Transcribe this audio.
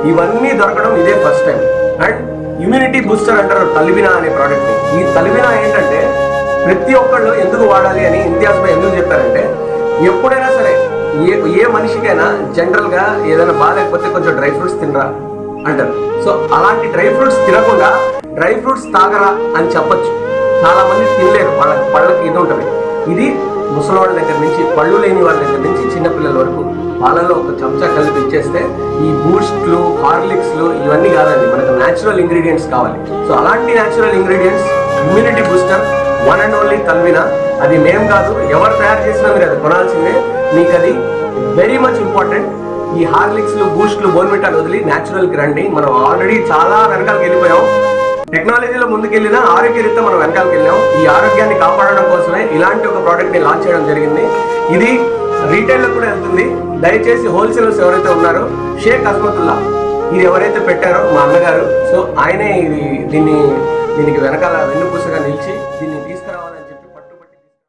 ఇవన్నీ దొరకడం ఇదే first time. And immunity booster అంటారు తల్వినా అనే ప్రోడక్ట్ని. ఈ తల్వినా ఏంటంటే ప్రతి ఒక్కళ్ళు ఎందుకు వాడాలి అని ఇంతియాజ్ భాయ్ ఎందుకు చెప్పారంటే, ఎప్పుడైనా సరే ఏ మనిషికైనా జనరల్గా ఏదైనా బాగాలేకపోతే కొంచెం డ్రై ఫ్రూట్స్ తినరా అంటారు. సో అలాంటి డ్రై ఫ్రూట్స్ తినకుండా డ్రై ఫ్రూట్స్ తాగరా అని చెప్పొచ్చు. చాలా మంది తినలేరు, పళ్ళకి ఇది ఉంటుంది. ఇది ముసలివాళ్ళ దగ్గర నుంచి, పళ్ళు లేని వాళ్ళ దగ్గర నుంచి చిన్నపిల్లల వరకు పాలలో ఒక చెంచా కలిపి ఇచ్చేస్తే ఈ బూస్ట్లు, హార్లిక్స్లు ఇవన్నీ కాదండి, మనకు న్యాచురల్ ఇంగ్రీడియంట్స్ కావాలి. సో అలాంటి natural ingredients immunity booster one and only తల్వినా. అది మేం కాదు, ఎవరు తయారు చేసినా మీరు అది కొనాల్సిందే. మీకు అది వెరీ మచ్ ఇంపార్టెంట్. ఈ హార్లిక్స్లు, బూస్ట్లు, బోర్న్విటాలు వదిలి న్యాచురల్కి రండి. మనం ఆల్రెడీ చాలా వెనకాలకి వెళ్ళిపోయాం. టెక్నాలజీలో ముందుకెళ్ళినా ఆరోగ్యరీత్యా మనం వెనకాలకి వెళ్ళాం. ఈ ఆరోగ్యాన్ని కాపాడడం కోసమే ఇలాంటి ఒక ప్రోడక్ట్ని లాంచ్ చేయడం జరిగింది. ఇది రీటైల్లో కూడా వెళ్తుంది. దయచేసి హోల్సేలర్స్ ఎవరైతే ఉన్నారో, షేక్ అస్మతుల్లా ఇది ఎవరైతే పెట్టారో మా అన్నగారు, సో ఆయనే దీనికి వెనకాల వెన్నుపూసగా నిలిచి దీన్ని తీసుకురావాలి.